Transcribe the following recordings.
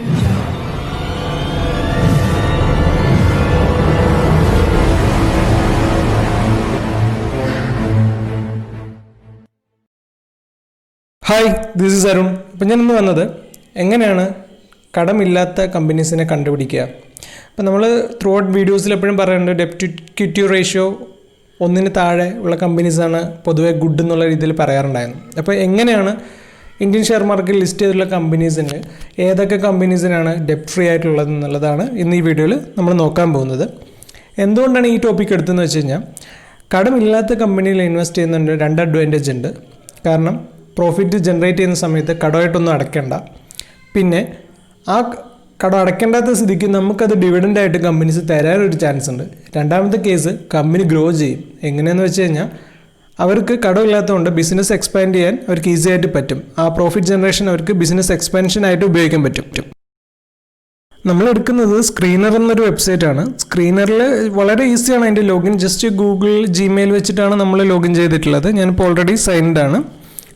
Hi, this is Arun. അപ്പം ഞാനിന്ന് വന്നത് എങ്ങനെയാണ് കടമില്ലാത്ത കമ്പനീസിനെ കണ്ടുപിടിക്കുക. അപ്പം നമ്മൾ ത്രൂ ഔട്ട് വീഡിയോസിൽ എപ്പോഴും പറയുന്നുണ്ട് ഡെപ്റ്റ് ഇക്വിറ്റി റേഷ്യോ 1 താഴെ ഉള്ള കമ്പനീസാണ് പൊതുവെ ഗുഡ് എന്നുള്ള രീതിയിൽ പറയാറുണ്ടായിരുന്നു. അപ്പോൾ എങ്ങനെയാണ് ഇന്ത്യൻ ഷെയർ മാർക്കറ്റിൽ ലിസ്റ്റ് ചെയ്തിട്ടുള്ള കമ്പനീസിന് ഏതൊക്കെ കമ്പനീസിനാണ് ഡെപ്റ്റ് ഫ്രീ ആയിട്ടുള്ളത് എന്നുള്ളതാണ് ഇന്ന് ഈ വീഡിയോയിൽ നമ്മൾ നോക്കാൻ പോകുന്നത്. എന്തുകൊണ്ടാണ് ഈ ടോപ്പിക് എടുത്തതെന്ന് വെച്ച് കഴിഞ്ഞാൽ കടമില്ലാത്ത കമ്പനിയിൽ ഇൻവെസ്റ്റ് ചെയ്യുന്നുണ്ട് 2 അഡ്വാൻറ്റേജ് ഉണ്ട്. കാരണം പ്രോഫിറ്റ് ജനറേറ്റ് ചെയ്യുന്ന സമയത്ത് കടമായിട്ടൊന്നും അടയ്ക്കേണ്ട, പിന്നെ ആ കടം അടയ്ക്കേണ്ടാത്ത സ്ഥിതിക്ക് നമുക്കത് ഡിവിഡൻ്റായിട്ട് കമ്പനീസ് തരാനൊരു ചാൻസ് ഉണ്ട്. രണ്ടാമത്തെ കേസ്, കമ്പനി ഗ്രോ ചെയ്യും. എങ്ങനെയെന്ന് വെച്ച് കഴിഞ്ഞാൽ അവർക്ക് കടമില്ലാത്തതുകൊണ്ട് ബിസിനസ് എക്സ്പാൻഡ് ചെയ്യാൻ അവർക്ക് ഈസി ആയിട്ട് പറ്റും. ആ പ്രോഫിറ്റ് ജനറേഷൻ അവർക്ക് ബിസിനസ് എക്സ്പാൻഷനായിട്ട് ഉപയോഗിക്കാൻ പറ്റും. നമ്മൾ എടുക്കുന്നത് സ്ക്രീനർ എന്നൊരു വെബ്സൈറ്റാണ്. സ്ക്രീനറിൽ വളരെ ഈസിയാണ് അതിൻ്റെ ലോഗിൻ. ജസ്റ്റ് ഗൂഗിൾ ജിമെയിൽ വെച്ചിട്ടാണ് നമ്മൾ ലോഗിൻ ചെയ്തിട്ടുള്ളത്. ഞാനിപ്പോൾ ഓൾറെഡി സൈൻഡ് ആണ്.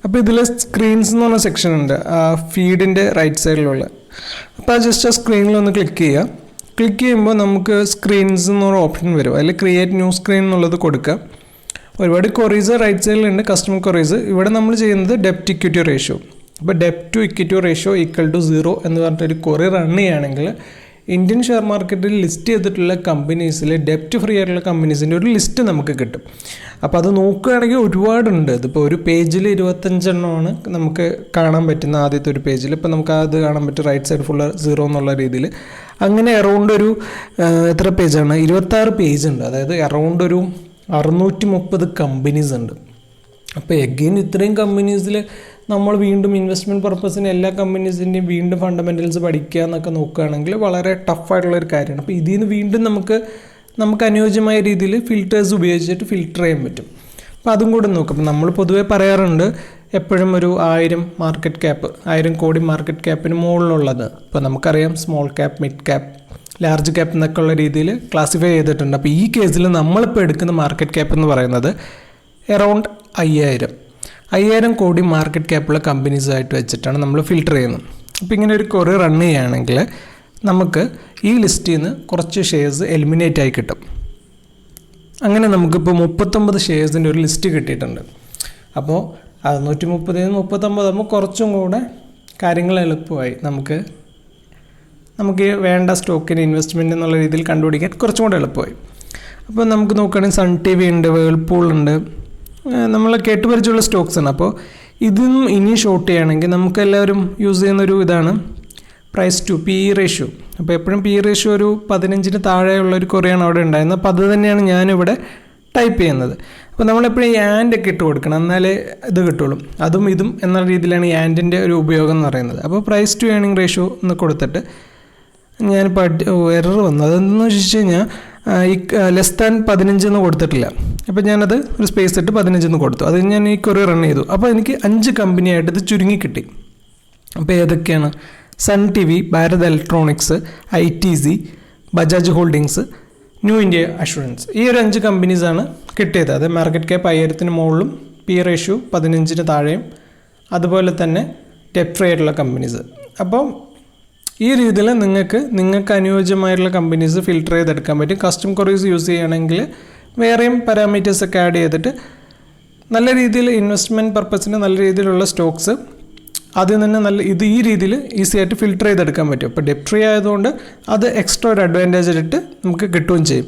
അപ്പോൾ ഇതിൽ സ്ക്രീൻസ് എന്ന് പറഞ്ഞ സെക്ഷൻ ഉണ്ട്, ആ ഫീഡിൻ്റെ റൈറ്റ് സൈഡിലുള്ള. അപ്പോൾ ആ ജസ്റ്റ് ആ സ്ക്രീനിലൊന്ന് ക്ലിക്ക് ചെയ്യുക. ക്ലിക്ക് ചെയ്യുമ്പോൾ നമുക്ക് സ്ക്രീൻസ് എന്നൊരു ഓപ്ഷൻ വരും. അതിൽ ക്രിയേറ്റ് ന്യൂ സ്ക്രീൻ എന്നുള്ളത് കൊടുക്കുക. ഒരുപാട് ക്വറീസ് റൈറ്റ് സൈഡിലുണ്ട്, കസ്റ്റമർ ക്വറീസ്. ഇവിടെ നമ്മൾ ചെയ്യുന്നത് ഡെപ്റ്റ് ഇക്വിറ്റി റേഷ്യോ. അപ്പോൾ ഡെപ്റ്റ് ടു ഇക്വിറ്റി റേഷ്യോ =0 എന്ന് പറഞ്ഞിട്ടൊരു ക്വറി റൺ ചെയ്യുകയാണെങ്കിൽ ഇന്ത്യൻ ഷെയർ മാർക്കറ്റിൽ ലിസ്റ്റ് ചെയ്തിട്ടുള്ള കമ്പനീസിൽ ഡെപ്റ്റ് ഫ്രീ ആയിട്ടുള്ള കമ്പനീസിൻ്റെ ഒരു ലിസ്റ്റ് നമുക്ക് കിട്ടും. അപ്പോൾ അത് നോക്കുകയാണെങ്കിൽ ഒരുപാടുണ്ട്. ഇതിപ്പോൾ ഒരു പേജിൽ 25 എണ്ണമാണ് നമുക്ക് കാണാൻ പറ്റുന്ന ആദ്യത്തെ ഒരു പേജിൽ. ഇപ്പോൾ നമുക്ക് അത് കാണാൻ പറ്റും റൈറ്റ് സൈഡ് ഫുള്ള് 0 എന്നുള്ള രീതിയിൽ. അങ്ങനെ അറൗണ്ട് ഒരു എത്ര പേജാണ്, 26 പേജ് ഉണ്ട്. അതായത് അറൗണ്ട് ഒരു 630 കമ്പനീസ് ഉണ്ട്. അപ്പോൾ എഗെയിൻ ഇത്രയും കമ്പനീസിൽ നമ്മൾ വീണ്ടും ഇൻവെസ്റ്റ്മെൻറ്റ് പർപ്പസിന് എല്ലാ കമ്പനീസിൻ്റെയും വീണ്ടും ഫണ്ടമെൻ്റൽസ് പഠിക്കുക എന്നൊക്കെ നോക്കുകയാണെങ്കിൽ വളരെ ടഫായിട്ടുള്ളൊരു കാര്യമാണ്. അപ്പോൾ ഇതിൽ നിന്ന് വീണ്ടും നമുക്ക് അനുയോജ്യമായ രീതിയിൽ ഫിൽറ്റേഴ്സ് ഉപയോഗിച്ചിട്ട് ഫിൽറ്റർ ചെയ്യാൻ പറ്റും. അപ്പോൾ അതും കൂടെ നോക്കും. അപ്പോൾ നമ്മൾ പൊതുവേ പറയാറുണ്ട് എപ്പോഴും ഒരു 1000 മാർക്കറ്റ് ക്യാപ്പ്, 1000 കോടി മാർക്കറ്റ് ക്യാപ്പിന് മുകളിലുള്ളത്. ഇപ്പോൾ നമുക്കറിയാം small cap, mid cap, large cap എന്നൊക്കെ ഉള്ള രീതിയിൽ ക്ലാസിഫൈ ചെയ്തിട്ടുണ്ട്. അപ്പോൾ ഈ കേസിൽ നമ്മളിപ്പോൾ എടുക്കുന്ന മാർക്കറ്റ് ക്യാപ്പ് എന്ന് പറയുന്നത് അറൗണ്ട് 5000 കോടി മാർക്കറ്റ് ക്യാപ്പുള്ള കമ്പനീസായിട്ട് വെച്ചിട്ടാണ് നമ്മൾ ഫിൽറ്റർ ചെയ്യുന്നത്. അപ്പോൾ ഇങ്ങനെ ഒരു ക്വറി റൺ ചെയ്യുകയാണെങ്കിൽ നമുക്ക് ഈ ലിസ്റ്റിൽ നിന്ന് കുറച്ച് ഷെയർസ് എലിമിനേറ്റ് ആയി കിട്ടും. അങ്ങനെ നമുക്കിപ്പോൾ 39 ഷെയർസിൻ്റെ ഒരു ലിസ്റ്റ് കിട്ടിയിട്ടുണ്ട്. അപ്പോൾ 130-39 ആകുമ്പോൾ കുറച്ചും കൂടെ കാര്യങ്ങൾ എളുപ്പമായി. നമുക്ക് വേണ്ട സ്റ്റോക്കിന് ഇൻവെസ്റ്റ്മെൻറ്റ് എന്നുള്ള രീതിയിൽ കണ്ടുപിടിക്കാൻ കുറച്ചും കൂടെ എളുപ്പമായി. അപ്പോൾ നമുക്ക് നോക്കുകയാണെങ്കിൽ സൺ ടി വി ഉണ്ട്, വേൾപൂൾ ഉണ്ട്, നമ്മൾ കേട്ടുപരിച്ചുള്ള സ്റ്റോക്സാണ്. അപ്പോൾ ഇതൊന്നും ഇനി ഷോർട്ട് ചെയ്യുകയാണെങ്കിൽ നമുക്കെല്ലാവരും യൂസ് ചെയ്യുന്നൊരു ഇതാണ് പ്രൈസ് ടു PE റേഷ്യോ. അപ്പോൾ എപ്പോഴും PE റേഷ്യോ ഒരു 15 താഴെയുള്ളൊരു കുറയാണ് അവിടെ ഉണ്ടായിരുന്നത്. അപ്പോൾ അത് തന്നെയാണ് ഞാനിവിടെ ടൈപ്പ് ചെയ്യുന്നത്. അപ്പോൾ നമ്മളെപ്പോഴും ഈ ആൻഡൊക്കെ ഇട്ട് കൊടുക്കണം, എന്നാലേ ഇത് കിട്ടുള്ളൂ. അതും ഇതും എന്ന രീതിയിലാണ് ഈ ആൻഡിൻ്റെ ഒരു ഉപയോഗം എന്ന് പറയുന്നത്. അപ്പോൾ പ്രൈസ് ടു ഏർണിംഗ് റേഷ്യോ എന്ന് കൊടുത്തിട്ട് ഞാനിപ്പോൾ എറർ വന്നു. അതെന്തെന്ന് വെച്ച് കഴിഞ്ഞാൽ ഈ ലെസ് ദാൻ 15 എന്ന് കൊടുത്തിട്ടില്ല. അപ്പോൾ ഞാനത് ഒരു സ്പേസ് ഇട്ട് 15 എന്ന് കൊടുത്തു. അത് ഞാൻ ഈ ക്വറി റൺ ചെയ്തു. അപ്പോൾ എനിക്ക് 5 കമ്പനിയായിട്ട് ഇത് ചുരുങ്ങി കിട്ടി. അപ്പോൾ ഏതൊക്കെയാണ്? Sun T V, Bharat electronics, ITC, Bajaj holdings, New India assurance. ഈ ഒരു 5 കമ്പനീസാണ് കിട്ടിയത്. അത് മാർക്കറ്റ് ക്യാപ്പ് 1000 മുകളിലും PE റേഷ്യോ 15 താഴെയും, അതുപോലെ തന്നെ ഡെപ്റ്റ് ഫ്രീ ആയിട്ടുള്ള കമ്പനീസ്. അപ്പോൾ ഈ രീതിയിൽ നിങ്ങൾക്ക് അനുയോജ്യമായിട്ടുള്ള കമ്പനീസ് ഫിൽറ്റർ ചെയ്തെടുക്കാൻ പറ്റും. കസ്റ്റം ക്വറീസ് യൂസ് ചെയ്യുകയാണെങ്കിൽ വേറെയും പാരാമീറ്റേഴ്സൊക്കെ ആഡ് ചെയ്തിട്ട് നല്ല രീതിയിൽ ഇൻവെസ്റ്റ്മെൻറ്റ് പർപ്പസിന് നല്ല രീതിയിലുള്ള സ്റ്റോക്സ് അതിൽ നിന്ന് ഈ രീതിയിൽ ഈസി ആയിട്ട് ഫിൽറ്റർ ചെയ്തെടുക്കാൻ പറ്റും. അപ്പോൾ ഡെപ്റ്റ് ഫ്രീ ആയതുകൊണ്ട് അത് എക്സ്ട്രാ ഒരു അഡ്വാൻറ്റേജ് ആയിട്ട് നമുക്ക് കിട്ടുകയും ചെയ്യും.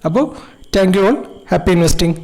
അപ്പോൾ thank you all, happy investing.